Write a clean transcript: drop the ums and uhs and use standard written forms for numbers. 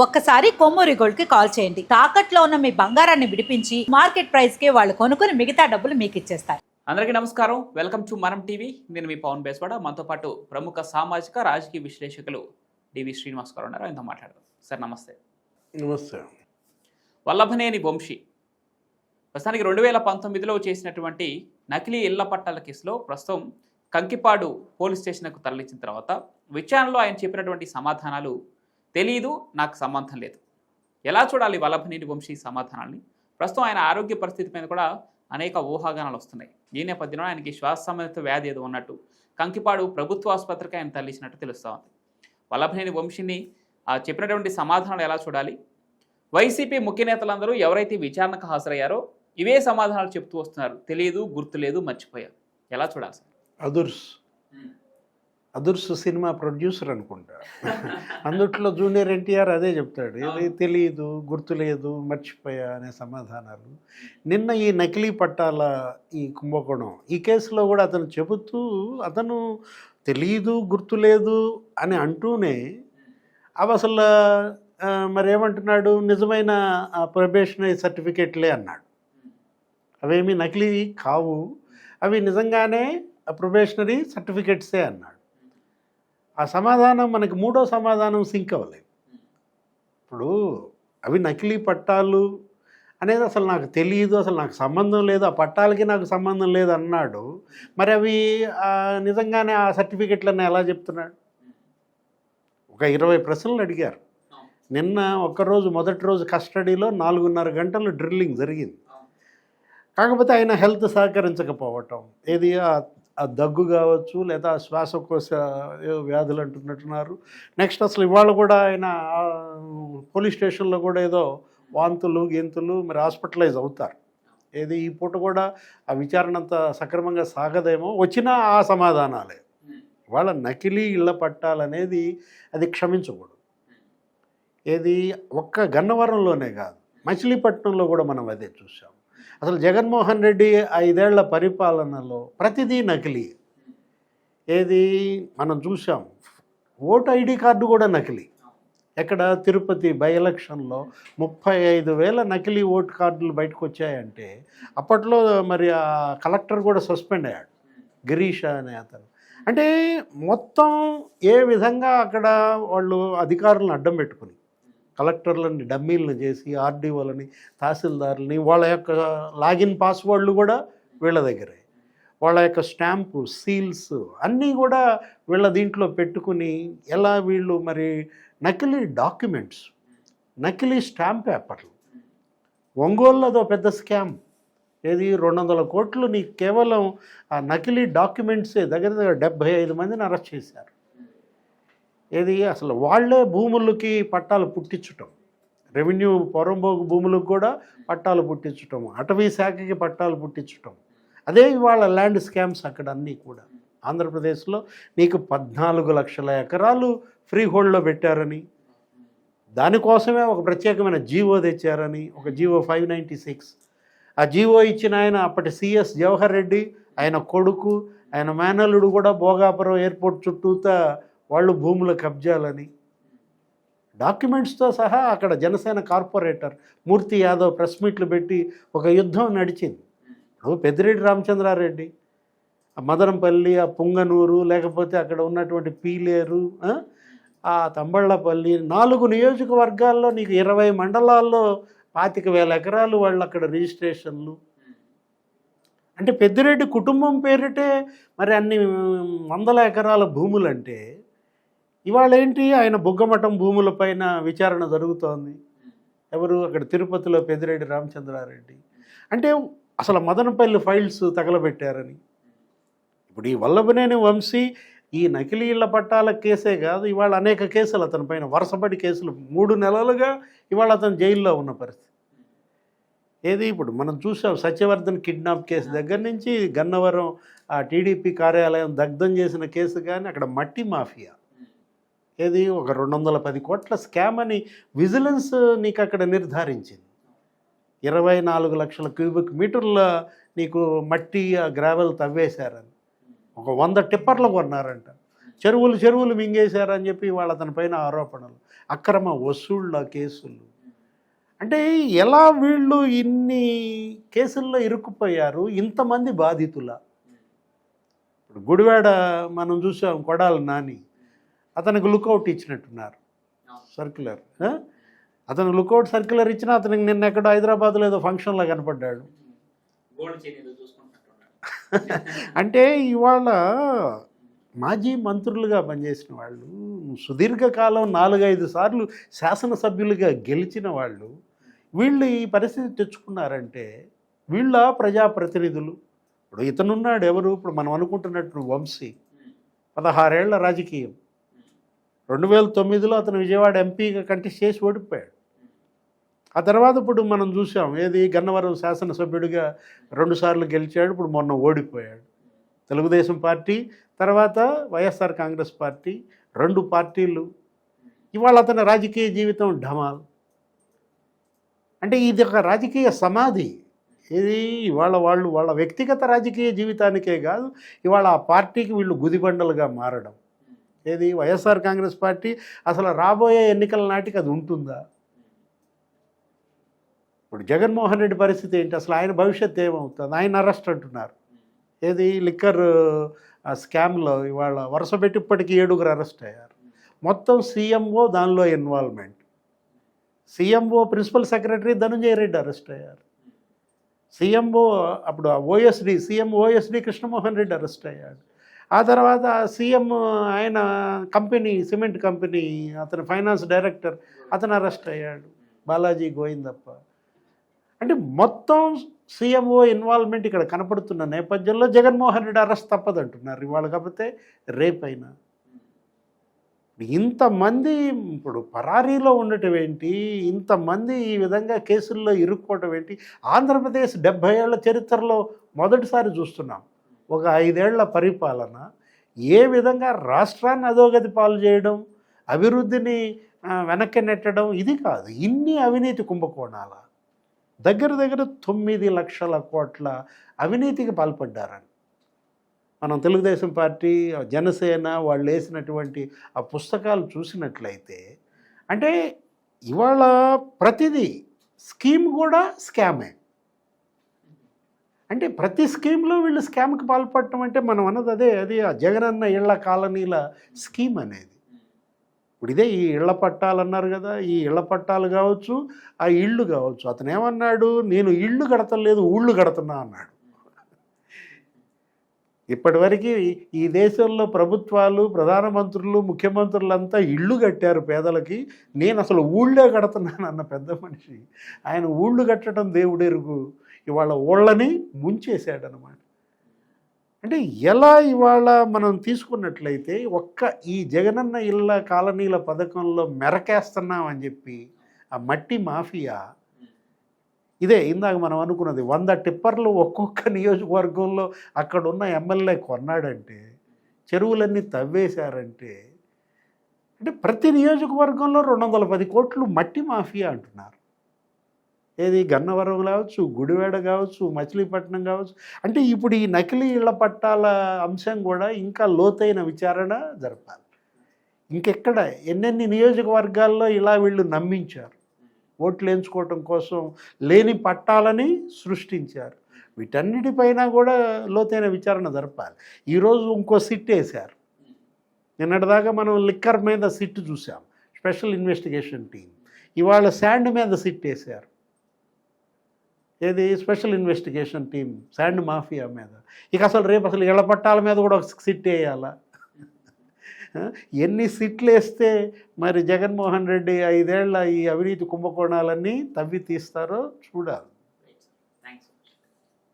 ఒక్కసారి కొమ్మూరి గోల్డ్ కి కాల్ చేయండి. తాకట్లో ఉన్న మీ బంగారాన్ని విడిపించి మార్కెట్ ప్రైస్ కి వాళ్ళు కొనుక్కుని మిగతా డబ్బులు మీకు ఇచ్చేస్తారు. అందరికీ నమస్కారం. వెల్కమ్ టు మనం టీవీ. నేను మీ పవన్ బేస్వాడ. మనతో పాటు ప్రముఖ సామాజిక రాజకీయ విశ్లేషకులు డివి శ్రీనివాస్ గారు ఉన్నారు. ఆయనతో మాట్లాడదాం. సార్ నమస్తే. నమస్తే. వల్లభనేని వంశీ ప్రస్తుతానికి 2019లో చేసినటువంటి నకిలీ ఇళ్ల పట్టాల కేసులో ప్రస్తుతం కంకిపాడు పోలీస్ స్టేషన్కు తరలించిన తర్వాత విచారణలో ఆయన చెప్పినటువంటి సమాధానాలు తెలీదు, నాకు సంబంధం లేదు. ఎలా చూడాలి వల్లభనేని వంశీ సమాధానాన్ని? ప్రస్తుతం ఆయన ఆరోగ్య పరిస్థితి మీద కూడా అనేక ఊహాగానాలు వస్తున్నాయి. ఈ నేపథ్యంలో ఆయనకి శ్వాస సంబంధిత వ్యాధి ఏదో ఉన్నట్టు కంకిపాడు ప్రభుత్వ ఆసుపత్రికి ఆయన తరలించినట్టు తెలుస్తూ ఉంది. వల్లభనేని వంశీని చెప్పినటువంటి సమాధానాలు ఎలా చూడాలి? వైసీపీ ముఖ్య నేతలందరూ ఎవరైతే విచారణకు హాజరయ్యారో ఇవే సమాధానాలు చెప్తూ వస్తున్నారు. తెలియదు, గుర్తులేదు, మర్చిపోయారు. ఎలా చూడాలి సార్? అదుర్స్ సినిమా ప్రొడ్యూసర్ అనుకుంటా. అందుట్లో జూనియర్ ఎన్టీఆర్ అదే చెప్తాడు, ఇది తెలియదు, గుర్తులేదు, మర్చిపోయా అనే సమాధానాలు. నిన్న ఈ నకిలీ పట్టాల ఈ కుంభకోణం ఈ కేసులో కూడా అతను చెబుతూ అతను తెలియదు, గుర్తులేదు అని అంటూనే అవి అసలు మరేమంటున్నాడు, నిజమైన ప్రొబేషనరీ సర్టిఫికేట్లే అన్నాడు. అవేమీ నకిలీ కావు, అవి నిజంగానే ప్రొబేషనరీ సర్టిఫికేట్సే అన్నాడు. ఆ సమాధానం మనకి మూడో సమాధానం సింక్ అవ్వలేదు. ఇప్పుడు అవి నకిలీ పట్టాలు అనేది అసలు నాకు తెలియదు, అసలు నాకు సంబంధం లేదు, ఆ పట్టాలకి నాకు సంబంధం లేదు అన్నాడు. మరి అవి నిజంగానే ఆ సర్టిఫికెట్లన్నీ ఎలా చెప్తున్నాడు? ఒక 20 ప్రశ్నలు అడిగారు. నిన్న ఒక్కరోజు మొదటి రోజు కస్టడీలో 4.5 గంటలు డ్రిల్లింగ్ జరిగింది. కాకపోతే ఆయన హెల్త్ సహకరించకపోవటం, ఏది ఆ దగ్గు కావచ్చు, లేదా శ్వాసకోశ వ్యాధులు అంటున్నట్టున్నారు. నెక్స్ట్ అసలు ఇవాళ కూడా ఆయన పోలీస్ స్టేషన్లో కూడా ఏదో వాంతులు గెంతులు, మరి హాస్పిటలైజ్ అవుతారు. ఏది ఈ పూట కూడా ఆ విచారణ అంత సక్రమంగా సాగదేమో. వచ్చినా ఆ సమాధానాలే. ఇవాళ నకిలీ ఇళ్ల పట్టాలనేది అది క్షమించకూడదు. ఏది ఒక్క గన్నవరంలోనే కాదు, మచిలీపట్నంలో కూడా మనం అదే చూసాం. అసలు జగన్మోహన్ రెడ్డి 5 ఏళ్ల పరిపాలనలో ప్రతిదీ నకిలీ. ఏది మనం చూసాం, ఓటు ఐడి కార్డు కూడా నకిలీ. ఎక్కడ తిరుపతి బై ఎలక్షన్లో 35,000 నకిలీ ఓటు కార్డులు బయటకు వచ్చాయంటే అప్పట్లో మరి ఆ కలెక్టర్ కూడా సస్పెండ్ అయ్యాడు, గిరీష అనే అతను. అంటే మొత్తం ఏ విధంగా అక్కడ వాళ్ళు అధికారులను అడ్డం పెట్టుకుని కలెక్టర్లని డమ్మీలను చేసి ఆర్డీఓలని తహసీల్దారులని వాళ్ళ యొక్క లాగిన్ పాస్వర్డ్లు కూడా వీళ్ళ దగ్గరే, వాళ్ళ యొక్క స్టాంపు సీల్స్ అన్నీ కూడా వీళ్ళ దీంట్లో పెట్టుకుని ఎలా వీళ్ళు మరి నకిలీ డాక్యుమెంట్స్, నకిలీ స్టాంప్ పేపర్లు. ఒంగోలులో అదో పెద్ద స్కామ్. ఏది 200 కోట్లు నీకు కేవలం ఆ నకిలీ డాక్యుమెంట్సే దగ్గర 75 మందిని అరెస్ట్ చేశారు. ఏది అసలు వాళ్లే భూములకి పట్టాలు పుట్టించటం, రెవెన్యూ పొరంబోగు భూములకు కూడా పట్టాలు పుట్టించటం, అటవీ శాఖకి పట్టాలు పుట్టించటం. అదే ఇవాళ ల్యాండ్ స్కామ్స్ అక్కడ అన్నీ కూడా. ఆంధ్రప్రదేశ్లో నీకు 14 లక్షల ఎకరాలు ఫ్రీ హోల్డ్లో పెట్టారని, దానికోసమే ఒక ప్రత్యేకమైన జీవో తెచ్చారని, ఒక జీవో 596. ఆ జీవో ఇచ్చిన ఆయన అప్పటి సిఎస్ జవహర్ రెడ్డి, ఆయన కొడుకు, ఆయన మేనల్లుడు కూడా భోగాపురం ఎయిర్పోర్ట్ చుట్టూతా వాళ్ళు భూముల కబ్జాలని డాక్యుమెంట్స్తో సహా. అక్కడ జనసేన కార్పొరేటర్ మూర్తి యాదవ్ ప్రెస్ మీట్లు పెట్టి ఒక యుద్ధం నడిచింది. ఇప్పుడు పెద్దిరెడ్డి రామచంద్రారెడ్డి, ఆ మదనంపల్లి, ఆ పుంగనూరు, లేకపోతే అక్కడ ఉన్నటువంటి పీలేరు, ఆ తంబళ్ళపల్లి, 4 నియోజకవర్గాల్లో నీకు 20 మండలాల్లో 25,000 ఎకరాలు వాళ్ళు అక్కడ రిజిస్ట్రేషన్లు. అంటే పెద్దిరెడ్డి కుటుంబం పేరిటే మరి అన్ని వందల ఎకరాల భూములంటే ఇవాళ ఏంటి, ఆయన బుగ్గమఠం భూములపైన విచారణ జరుగుతోంది. ఎవరు అక్కడ తిరుపతిలో పెద్దిరెడ్డి రామచంద్రారెడ్డి. అంటే అసలు మదనపల్లి ఫైల్స్ తగలబెట్టారని. ఇప్పుడు ఈ వల్లభనేని వంశీ ఈ నకిలీ ఇళ్ల పట్టాల కేసే కాదు, ఇవాళ అనేక కేసులు అతని పైన వరుసపడి కేసులు 3 నెలలుగా ఇవాళ అతను జైల్లో ఉన్న పరిస్థితి. ఏది ఇప్పుడు మనం చూసాం, సత్యవర్ధన్ కిడ్నాప్ కేసు దగ్గర నుంచి గన్నవరం ఆ టీడీపీ కార్యాలయం దగ్ధం చేసిన కేసు, కానీ అక్కడ మట్టి మాఫియా, ఏది ఒక 210 కోట్ల స్కామ్ అని విజిలెన్స్ నీకు అక్కడ నిర్ధారించింది. 24 లక్షల క్యూబిక్ మీటర్ల నీకు మట్టి గ్రావెల్ తవ్వేశారని, ఒక 100 టిప్పర్లు కొన్నారంట. చెరువులు మింగేశారని చెప్పి వాళ్ళ అతని పైన ఆరోపణలు, అక్రమ వసూళ్ళ కేసులు. అంటే ఎలా వీళ్ళు ఇన్ని కేసుల్లో ఇరుక్కుపోయారు, ఇంతమంది బాధితుల? ఇప్పుడు గుడివాడ మనం చూసాం, కొడాలి నాని, అతనికి లుకౌట్ ఇచ్చినట్టున్నారు సర్క్యులర్. అతను లుకౌట్ సర్క్యులర్ ఇచ్చినా అతనికి నిన్న ఎక్కడో హైదరాబాద్లో ఏదో ఫంక్షన్లో కనపడ్డాడు. అంటే ఇవాళ మాజీ మంత్రులుగా పనిచేసిన వాళ్ళు, సుదీర్ఘకాలం 4-5 సార్లు శాసనసభ్యులుగా గెలిచిన వాళ్ళు, వీళ్ళు ఈ పరిస్థితి తెచ్చుకున్నారంటే వీళ్ళ ప్రజాప్రతినిధులు. ఇప్పుడు ఇతనున్నాడు ఎవరు, ఇప్పుడు మనం అనుకుంటున్నట్టు వంశీ, 16 ఏళ్ల రాజకీయం. 2009లో అతను విజయవాడ ఎంపీగా కంటెస్ట్ చేసి ఓడిపోయాడు. ఆ తర్వాత ఇప్పుడు మనం చూసాం, ఏది గన్నవరం శాసనసభ్యుడిగా 2 సార్లు గెలిచాడు, ఇప్పుడు మొన్న ఓడిపోయాడు. తెలుగుదేశం పార్టీ తర్వాత వైఎస్ఆర్ కాంగ్రెస్ పార్టీ, 2 పార్టీలు. ఇవాళ అతని రాజకీయ జీవితం ఢమాల్. అంటే ఇది ఒక రాజకీయ సమాధి. ఇది ఇవాళ వాళ్ళ వ్యక్తిగత రాజకీయ జీవితానికే కాదు, ఇవాళ ఆ పార్టీకి వీళ్ళు గుదిబండలుగా మారడం. ఏది వైఎస్ఆర్ కాంగ్రెస్ పార్టీ అసలు రాబోయే ఎన్నికల నాటికి అది ఉంటుందా? ఇప్పుడు జగన్మోహన్ రెడ్డి పరిస్థితి ఏంటి, అసలు ఆయన భవిష్యత్తు ఏమవుతుంది? ఆయన అరెస్ట్ అంటున్నారు. ఏది లిక్కర్ స్కామ్లో ఇవాళ వరుస పెట్టి ఇప్పటికీ 7గురు అరెస్ట్ అయ్యారు. మొత్తం సీఎంఓ దానిలో involvement. CMO principal secretary Dhananjaya Reddy arrest అయ్యారు. సీఎంఓ అప్పుడు CM OSD Krishnamohan Reddy arrest అయ్యాడు. ఆ తర్వాత సీఎం ఆయన కంపెనీ, సిమెంట్ కంపెనీ, అతని ఫైనాన్స్ డైరెక్టర్, అతను అరెస్ట్ అయ్యాడు, బాలాజీ గోవిందప్ప. అంటే మొత్తం సీఎంఓ ఇన్వాల్వ్మెంట్ ఇక్కడ కనపడుతున్న నేపథ్యంలో జగన్మోహన్ రెడ్డి అరెస్ట్ తప్పదంటున్నారు ఇవాళ, కాకపోతే రేపైనా. ఇంతమంది ఇప్పుడు పరారీలో ఉండటం ఏంటి, ఇంతమంది ఈ విధంగా కేసుల్లో ఇరుక్కోవటం ఏంటి? ఆంధ్రప్రదేశ్ 70 ఏళ్ల చరిత్రలో మొదటిసారి చూస్తున్నాం ఒక 5 ఏళ్ల పరిపాలన ఏ విధంగా రాష్ట్రాన్ని అధోగతి పాలు చేయడం, అభివృద్ధిని వెనక్కి నెట్టడం. ఇది కాదు, ఇన్ని అవినీతి కుంభకోణాల దగ్గర 9 లక్షల కోట్ల అవినీతికి పాల్పడ్డారని మనం తెలుగుదేశం పార్టీ, జనసేన వాళ్ళు వేసినటువంటి ఆ పుస్తకాలు చూసినట్లయితే, అంటే ఇవాళ ప్రతిదీ స్కీమ్ కూడా స్కామే. అంటే ప్రతి స్కీమ్లో వీళ్ళు స్కామ్కి పాల్పడటం అంటే మనం అన్నది అది ఆ జగనన్న ఇళ్ల కాలనీల స్కీమ్ అనేది. ఇప్పుడు ఇదే ఈ ఇళ్ల పట్టాలు అన్నారు కదా, ఈ ఇళ్ల పట్టాలు కావచ్చు, ఆ ఇళ్ళు కావచ్చు. అతను ఏమన్నాడు, నేను ఇళ్ళు కడతలేదు ఊళ్ళు కడుతున్నా అన్నాడు. ఇప్పటివరకు ఈ దేశంలో ప్రభుత్వాలు, ప్రధానమంత్రులు, ముఖ్యమంత్రులంతా ఇళ్ళు కట్టారు పేదలకి, నేను అసలు ఊళ్ళే కడుతున్నాను అన్న పెద్ద మనిషి ఆయన ఊళ్ళు కట్టడం దేవుడెరుగు, ఇవాళ ఊళ్ళని ముంచేశాడనమాట. అంటే ఎలా ఇవాళ మనం తీసుకున్నట్లయితే ఒక్క ఈ జగనన్న ఇళ్ళ కాలనీల పథకంలో మెరకేస్తున్నామని చెప్పి ఆ మట్టి మాఫియా, ఇదే ఇందాక మనం అనుకున్నది, 100 టిప్పర్లు ఒక్కొక్క నియోజకవర్గంలో అక్కడున్న ఎమ్మెల్యే కొన్నాడంటే, చెరువులన్నీ తవ్వేశారంటే, అంటే ప్రతి నియోజకవర్గంలో 210 కోట్లు మట్టి మాఫియా అంటున్నారు. ఏది గన్నవరం కావచ్చు, గుడివాడ కావచ్చు, మచిలీపట్నం కావచ్చు. అంటే ఇప్పుడు ఈ నకిలీ ఇళ్ల పట్టాల అంశం కూడా ఇంకా లోతైన విచారణ జరపాలి. ఇంకెక్కడ ఎన్నెన్ని నియోజకవర్గాల్లో ఇలా వీళ్ళు నమ్మించారు, ఓట్లు వేయించుకోవటం కోసం లేని పట్టాలని సృష్టించారు. వీటన్నిటిపైన కూడా లోతైన విచారణ జరపాలి. ఈరోజు ఇంకో సిట్ వేశారు. నిన్నటిదాకా మనం లిక్కర్ మీద సిట్ చూసాం, స్పెషల్ ఇన్వెస్టిగేషన్ టీం. ఇవాళ శాండ్ మీద సిట్ వేశారు. ఏది special investigation team sand mafia మీద. ఇక అసలు రేపు అసలు ఇళ్ల పట్టాల మీద కూడా ఒక సిట్ వేయాలా? ఎన్ని సిట్లు వేస్తే మరి జగన్మోహన్ రెడ్డి 5 ఏళ్ల ఈ అవినీతి కుంభకోణాలన్నీ తవ్వి తీస్తారో చూడాలి.